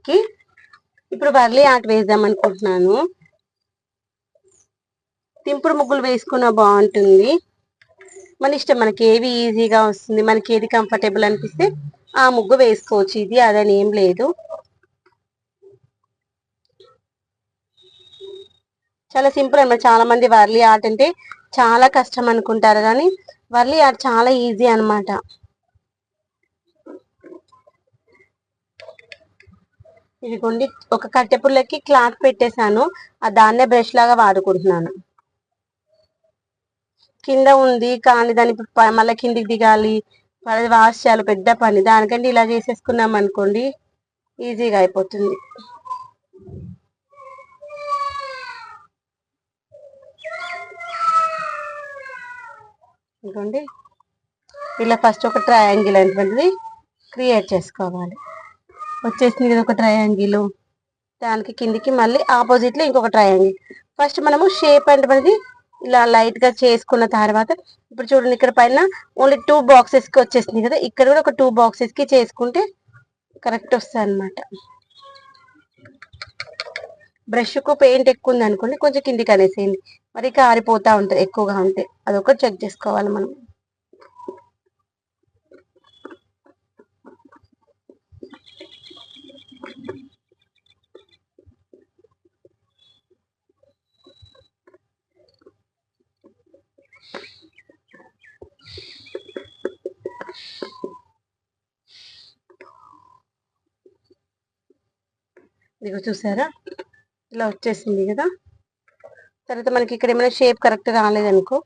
కి ఇప్పుడు వర్లీ ఆర్ట్ వేద్దాం అనుకుంటున్నాను. తింపుడు ముగ్గులు వేసుకున్న బాగుంటుంది. మన ఇష్టం, మనకి ఏవి ఈజీగా వస్తుంది, మనకి ఏది కంఫర్టబుల్ అనిపిస్తే ఆ ముగ్గు వేసుకోవచ్చు. ఇది అదని ఏం లేదు. చాలా సింపుల్ అన్నమాట. చాలా మంది వర్లీ ఆర్ట్ అంటే చాలా కష్టం అనుకుంటారు, కానీ వర్లీ ఆర్ట్ చాలా ఈజీ అన్నమాట. ఇదిగోండి, ఒక కట్టె పుల్లకి క్లాత్ పెట్టేశాను. దాన్నే బ్రష్ లాగా వాడుకుంటున్నాను. కింద ఉంది కానీ దాన్ని మళ్ళీ కిందికి దిగాలి, అది వాష్ చేయాలి, పెద్ద పని. దానికంటే ఇలా చేసేసుకున్నాం అనుకోండి, ఈజీగా అయిపోతుంది. ఇదిగోండి, ఇలా ఫస్ట్ ఒక ట్రయాంగిల్ అనేటువంటిది క్రియేట్ చేసుకోవాలి. వచ్చేసింది కదా ఒక ట్రయాంగిల్. దానికి కిందికి మళ్ళీ ఆపోజిట్ లో ఇంకొక ట్రయాంగిల్. ఫస్ట్ మనము షేప్ అనేది ఇలా లైట్ గా చేసుకున్న తర్వాత, ఇప్పుడు చూడండి ఇక్కడ పైన ఓన్లీ 2 బాక్సెస్ కి వచ్చేసింది కదా, ఇక్కడ కూడా ఒక 2 బాక్సెస్ కి చేసుకుంటే కరెక్ట్ వస్తుంది అనమాట. బ్రష్ కు పెయింట్ ఎక్కువ ఉంది అనుకోండి, కొంచెం కిందికి అనేసేయండి, మరి కారిపోతా ఉంటుంది ఎక్కువగా ఉంటే. అదొకటి చెక్ చేసుకోవాలి మనం. ఇదిగో చూసారా, ఇలా వచ్చేసింది కదా. తర్వాత మనకి ఇక్కడ ఏమైనా షేప్ కరెక్ట్ రాలేదనుకో,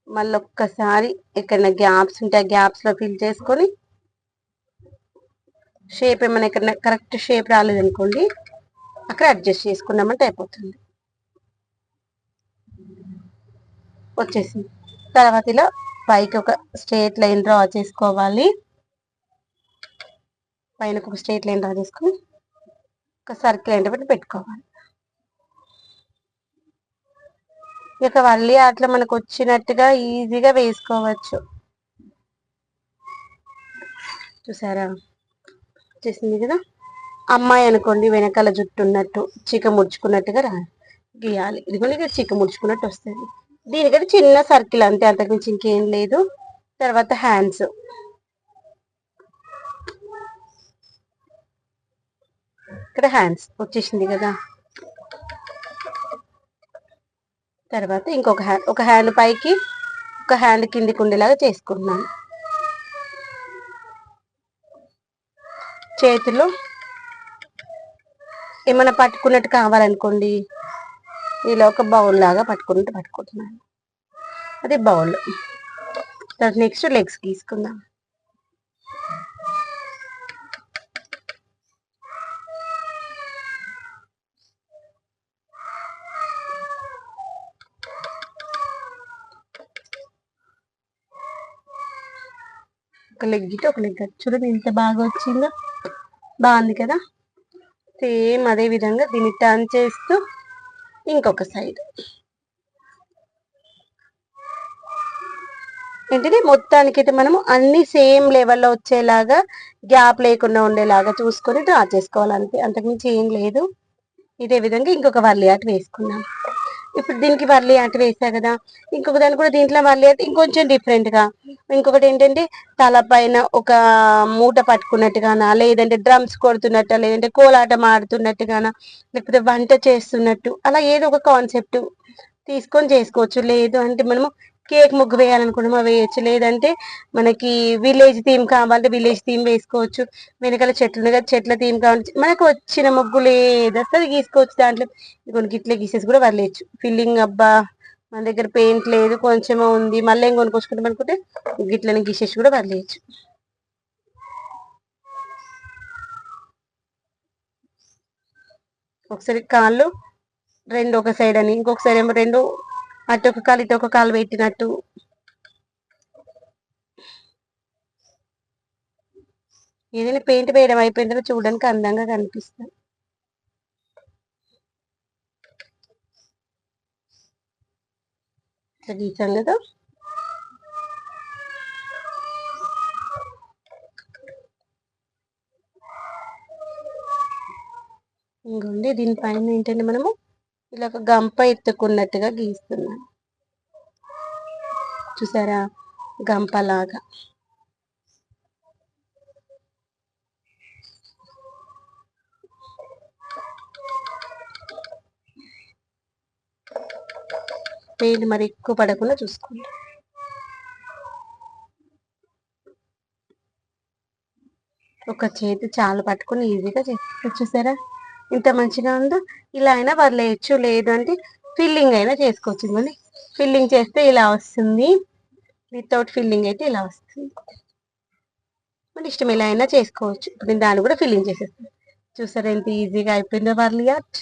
మళ్ళీ ఒక్కసారి ఎక్కడైనా గ్యాప్స్ ఉంటే ఆ గ్యాప్స్ లో ఫిల్ చేసుకొని, షేప్ ఏమైనా ఎక్కడ కరెక్ట్ షేప్ రాలేదనుకోండి, అక్కడ అడ్జస్ట్ చేసుకున్నామంటే అయిపోతుంది. వచ్చేసింది. తర్వాత ఇలా పైకి ఒక స్ట్రేట్ లైన్ డ్రా చేసుకోవాలి. పైన ఒక స్ట్రేట్ లైన్ డ్రా చేసుకొని ఒక సర్కిల్ అంటే బట్టి పెట్టుకోవాలి. ఇక వర్లీ ఆర్ట్లో మనకు వచ్చినట్టుగా ఈజీగా వేసుకోవచ్చు. చూసారా, వచ్చేసింది కదా. అమ్మాయి అనుకోండి, వెనకాల జుట్టు ఉన్నట్టు చీక ముడుచుకున్నట్టుగా గీయాలి. ఇదిగోండి, ఇక్కడ చీక ముడుచుకున్నట్టు వస్తుంది. దీనికంటే చిన్న సర్కిల్ అంతే, అంతకుమించి ఇంకేం లేదు. తర్వాత హ్యాండ్స్, ఇక్కడ హ్యాండ్స్ వచ్చేసింది కదా. తర్వాత ఇంకొక హ్యాండ్, ఒక హ్యాండ్ పైకి ఒక హ్యాండ్ కిందికి ఉండేలాగా చేసుకుంటున్నాను. చేతిలో ఏమైనా పట్టుకున్నట్టు కావాలనుకోండి, ఇలా ఒక బౌల్ లాగా పట్టుకుంటున్నాను. అది బౌల్. తర్వాత నెక్స్ట్ లెగ్స్ తీసుకుందాం. ఒక లెగ్ ఇటు, ఒక లెగ్ అటు. చూడండి ఎంత బాగా వచ్చిందో, బాగుంది కదా. సేమ్ అదే విధంగా దీన్ని టర్న్ చేస్తూ ఇంకొక సైడ్ ఏంటిది, మొత్తానికి అయితే మనము అన్ని సేమ్ లెవెల్లో వచ్చేలాగా, గ్యాప్ లేకుండా ఉండేలాగా చూసుకొని డ్రా చేసుకోవాలి అంతే, అంతకుమించి ఏం లేదు. ఇదే విధంగా ఇంకొక వర్లీ ఆర్ట్ వేసుకున్నాం. ఇప్పుడు దీనికి వర్లీ ఆర్ట్ వేసా కదా, ఇంకొక దాన్ని కూడా దీంట్లో వర్లీ ఆర్ట్ ఇంకొంచెం డిఫరెంట్ గా. ఇంకొకటి ఏంటంటే, తల పైన ఒక మూట పట్టుకున్నట్టుగానా, లేదంటే డ్రమ్స్ కొడుతున్నట్టు, లేదంటే కోలాటం ఆడుతున్నట్టుగానా, లేకపోతే వంట చేస్తున్నట్టు, అలా ఏదో ఒక కాన్సెప్ట్ తీసుకొని చేసుకోవచ్చు. లేదు అంటే మనము కేక్ ముగ్గు వేయాలనుకుంటున్నా వేయచ్చు, లేదంటే మనకి విలేజ్ థీమ్ కావాలంటే విలేజ్ థీమ్ వేసుకోవచ్చు. వెనకాల చెట్లు కదా, చెట్ల థీమ్ కావాలి, మనకు వచ్చిన ముగ్గులు ఏదొస్తుంది గీసుకోవచ్చు. దాంట్లో కొన్ని గిట్లే గీసేసి కూడా వదిలేయచ్చు. ఫిల్లింగ్ అబ్బా మన దగ్గర పెయింట్ లేదు, కొంచెమే ఉంది, మళ్ళీ ఏం కొనుక్కొచ్చుకుంటాం అనుకుంటే గిట్లని గీసేసి కూడా వదిలేయచ్చు. ఒకసారి కాళ్ళు రెండు ఒక సైడ్ అని, ఇంకొకసారి ఏమో రెండు అటు ఒక కాలు ఇటు ఒక కాలు పెట్టినట్టు. ఏదైనా పెయింట్ వేయడం అయిపోయిన తర్వాత చూడడానికి అందంగా కనిపిస్తుంది. ఇట్లా గీసాం కదా. ఇంకోండి దీనిపైన ఏంటంటే మనము ఇలా ఒక గంప ఎత్తుకున్నట్టుగా గీస్తున్నాం, చూసారా, గంపలాగా. పెయింట్ మరి ఎక్కువ పడకుండా చూసుకోండి. ఒక చేతి చాలు పట్టుకొని ఈజీగా చేసేసుకోవచ్చు. చూసారా ఇంత మంచిగా ఉందో. ఇలా అయినా వదిలేయచ్చు, లేదు అంటే ఫిల్లింగ్ అయినా చేసుకోవచ్చు. ఇవ్వండి, ఫిల్లింగ్ చేస్తే ఇలా వస్తుంది, వితౌట్ ఫిల్లింగ్ అయితే ఇలా వస్తుంది. మన ఇష్టం ఎలా అయినా చేసుకోవచ్చు. ఇప్పుడు నేను దాన్ని కూడా ఫిల్లింగ్ చేసేస్తాను. చూసారా ఎంత ఈజీగా అయిపోయిందో వర్లీ ఆర్ట్.